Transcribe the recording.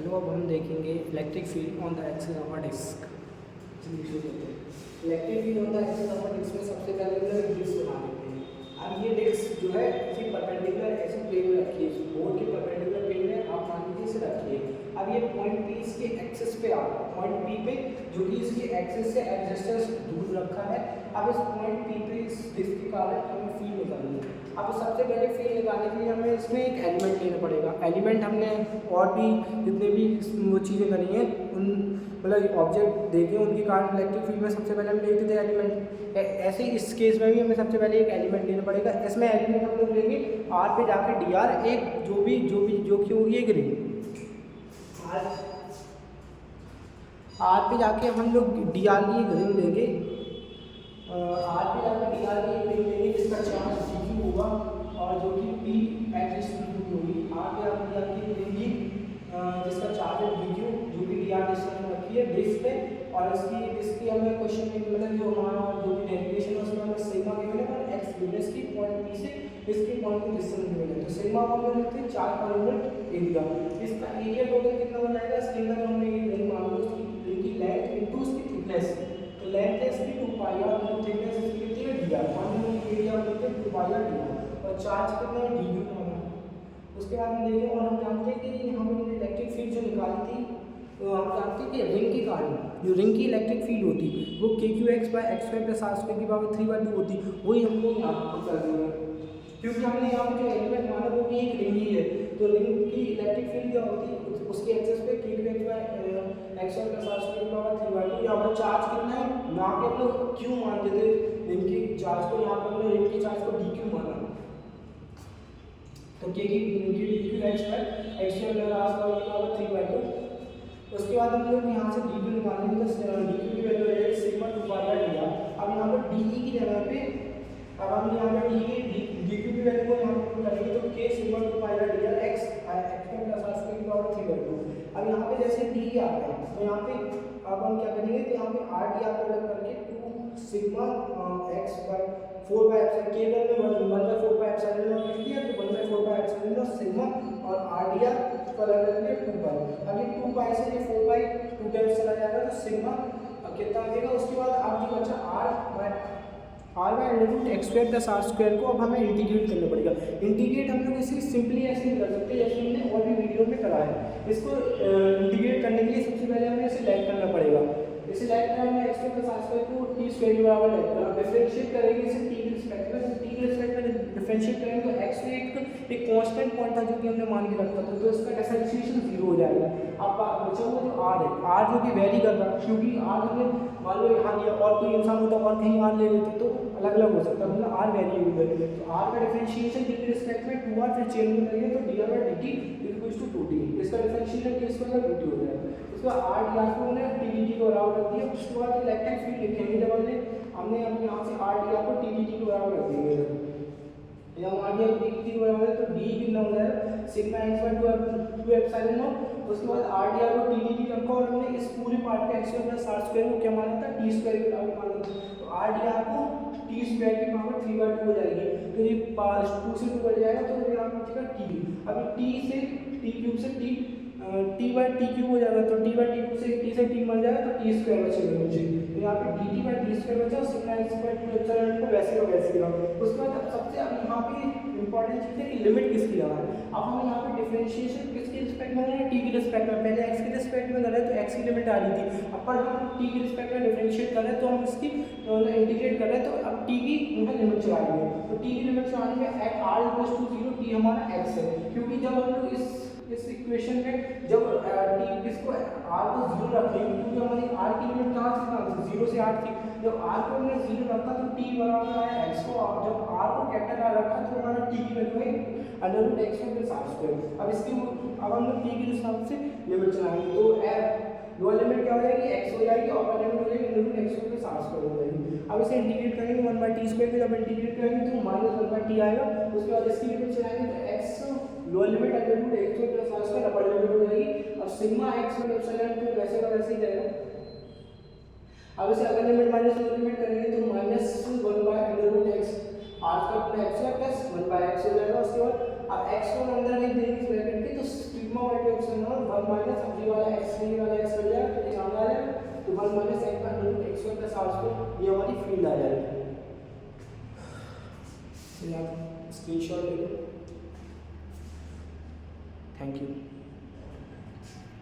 चलो अब हम देखेंगे electric field on the axis of a disc. चलिए शुरू करते हैं। Electric field on the axis of a disc में सबसे पहले हम लोग डिस्क बना लेते हैं। अब ये डिस्क जो है इसी परपेंडिकुलर ऐसे प्लेन में रखिए, बोर्ड के परपेंडिकुलर प्लेन में आप मान लीजिए इसे रखिए। अब ये पॉइंट पी इसके एक्सिस पे आ रहा है, पॉइंट पी पे जो कि इसके एक्सिस से रेजिस्टेंस दूर रखा है। अब इस पॉइंट पी पे इस डिस्क के कारण हमें फील्ड निकालनी है। अब सबसे पहले फील्ड निकालने के लिए हमें इसमें एक एलिमेंट लेना पड़ेगा। एलिमेंट हमने और भी जितने भी वो चीज़ें करी हैं उन मतलब ऑब्जेक्ट देखे उनके कारण इलेक्ट्रिक फील्ड में सबसे पहले हम लेते थे एलिमेंट। ऐसे इस केस में भी हमें सबसे पहले एक एलिमेंट लेना पड़ेगा। इसमें एलिमेंट हम लोग लेंगे आर पे जाके डी आर एक जो कि होगी एक रिंग। आर पे जाके हम लोग डी आर की एक रिंग लेंगे। आर पे जाकर डी आर की एक रिंग लेंगे जिसका चार्ज डी क्यू होगा और जो कि पी एक्सिस होगी। आर पे जाकर डी आर की रिंग की जिसका चार्ज है डी क्यू जो कि डी आर डिस्टेंस में रखी है डिस्क पे। और इसकी हमें क्वेश्चन में मतलब जो हमारा जो भी डेरिवेशन है उसमें हमें सिग्मा गिवन है और एक्स गिवन है। इसकी पॉइंट पी से इसके पॉइंट की डिस्टेंस गिवन है। तो सिग्मा को हम लेते हैं 4 पर यूनिट एरिया। इसका एरिया टोटल कितना बन जाएगा? इसके अंदर हमने ये रिंग मान लो रिंग की लेंथ इनटू उसकी थिकनेस। तो लेंथ है इसकी 2 पाई आर इनटू थिकनेस इसकी कितनी है डी आर। मान लो एरिया बोलते हैं 2 पाई आर डी आर और चार्ज कितना है डी क्यू होगा। उसके बाद हम देखें और हम जानते हैं कि हमने इलेक्ट्रिक फील्ड जो निकाली थी तो हम जानते हैं कि रिंग के कारण जो रिंग की इलेक्ट्रिक फील्ड होती वो k q x by x y plus r square की पावर 3/2 होती। वही हमको यहाँ पर कर देंगे क्योंकि हमने यहाँ पे जो एलिमेंट माना वो भी एक रिंग ही है। तो रिंग की इलेक्ट्रिक फील्ड क्या होती है उसके एक्सिस पे k q x by x y plus r square की पावर 3/2। यहाँ पर चार्ज कितना है यहाँ पे हम लोग क्यू मानते थे रिंग की चार्ज को, यहाँ पर हमने रिंग की चार्ज को डी क्यू माना। तो के की d q x by x y plus r square की पावर 3/2। उसके बाद हम लोग यहाँ से डी क्यू निकालेंगे तो डी क्यू की वैल्यू है sigma 2 pi r d are. अब यहाँ पर डी ई की जगह पे अब हम यहाँ पर डी क्यू की वैल्यू को यहाँ पर करेंगे तो k sigma 2 pi r d r x plus r square की पावर 3/2। अब यहाँ पे जैसे डी आ गया तो यहाँ पे अब हम क्या करेंगे तो यहाँ पे आर डी आर को अलग करके 2 sigma x by 4 by epsilon के में 1/4 बाई एप्सिलॉन लिख दिया तो 1/4 बाई एप्सिलॉन सिग्मा और आर डी आर को अलग कर दिया 2 पाई। अब ये 2 पाई से ये 4 पाई 2 टाइम्स चला जाएगा तो सिग्मा कितना आ जाएगा। उसके बाद अब जो बचा r by under x square plus r square को अब हमें इंटीग्रेट करना पड़ेगा। इंटीग्रेट हम लोग इसे सिंपली ऐसे नहीं कर सकते जैसे हमने और भी वीडियो में करा है। इसको इंटीग्रेट करने के लिए सबसे पहले हमें इसे लैग करना पड़ेगा। इसे लैग करना हमें x square plus r square को टी स्क्वायर के बराबर लैग करना। डिफरेंशिएट करेंगे इसे टी के रिस्पेक्ट में, टी के रिस्पेक्ट में डिफरेंशिएट करेंगे तो एक्स एक कांस्टेंट पॉइंट था जो कि हमने मान के रखा था तो इसका डिफरेंशिएशन 0 हो जाएगा। अब बचा हुआ जो आर है, आर जो कि वेरी कर रहा है क्योंकि आर हमने मान लो यहाँ दिया और कोई इंसान होता और कहीं आर ले लेते तो अलग अलग हो सकता है, मतलब आर वेरिएबल है। तो आर का डिफरेंशिएशन टी के रिस्पेक्ट में 2r फिर चेंज में करेंगे तो d r by d t equals to 2t। इसका डिफरेंशिएशन के स्क्वायर बाई 2t हो जाएगा। उसके बाद आर डी आर को हमने टी डी टी के बराबर रख दिया। उसके बाद इलेक्ट्रिक फील्ड लिखेंगे जब हमने यहाँ से आर डी आर को टी डी टी के बराबर रख देंगे। जब आर डी आर को टी डी टी के बराबर है तो डी कितना हो जाएगा sigma x by 2 epsilon naught. उसके बाद आर डी आर को टी डी टी रखा और हमने इस पूरे पार्ट का x square plus r square को क्या माना था टी स्क्वायर के बराबर माना था। तो आर डी आर को टी स्क्वायर की पावर 3/2 हो जाएगी। तो ये 2 से 2 बढ़ जाएगा तो यहाँ पर बचेगा टी। अभी टी से टी क्यूब से टी बाई टी क्यूब हो जाएगा तो टी बाई टी क्यूब से टी मर जाएगा तो टी स्क्वायर बचेगा मुझे। तो यहाँ पे D T by T square बचा सिग्मा एक्स स्क्वायर 2 एप्सिलॉन को वैसे का वैसे गिरा। उसके बाद सबसे अब यहाँ पे इंपॉर्टेंट चीज़ है कि लिमिट किसकी लगा है। अब हमें यहाँ पे डिफरेंशिएशन किसके रिस्पेक्ट में है टी के रिस्पेक्ट में। पहले एक्स के रिस्पेक्ट में कर रहे तो एक्स की लिमिट आ रही थी, अब पर हम टी के रिस्पेक्ट में डिफरेंशिएट कर रहे हैं तो हम इसकी इंटीग्रेट कर रहे हैं तो अब टी की लिमिट चलाएंगे। तो टी की लिमिट चलाने में आर इक्वल्स टू 0 टी हमारा एक्स है क्योंकि जब हम लोग इस इक्वेशन में जब टी इसको आर को 0 रखेंगे क्योंकि हमारी आर की लिमिट कहाँ से कहाँ से 0 से 8 थी। जब आर को हमने 0 रखा तो टी बराबर आया एक्स को, जब आर को कैपिटल आर रखा तो हमारा टी की वैल्यू है under root x plus r square. अब हम लोग टी के हिसाब से लिमिट चलाएंगे तो लोअर लिमिट क्या हो जाएगी एक्स हो जाएगी, अपर लिमिट हो जाएगी under root x plus r square हो जाएगी। अब इसे इंटीग्रेट करेंगे 1/t स्क्वायर पे, जब इंटीग्रेट करेंगे तो -1/t आएगा। उसके बाद इसकी लिमिट चलाएंगे तो x lower limit under root x plus r square upper limit हो जाएगी। अब सिग्मा एक्स में एप्सिलॉन तो वैसे का वैसे ही जाएगा। अब इसे अगर लिमिट माइनस लोअर लिमिट करेंगे तो -1 by under root x r square plus 1/x हो जाएगा। उसके बाद अब x1 अंदर लिख देंगे इस ब्रैकेट के, तो सिग्मा बाय 2 x1 1 माइनस अब ये वाला x नहीं वाला x बन जाएगा, तो ये सामने आ जाएगा, तो 1 माइनस x का रूट x1 प्लस r2 ये हमारी फील्ड आ जाएगी। तो आप स्क्रीनशॉट ले लो। Thank you.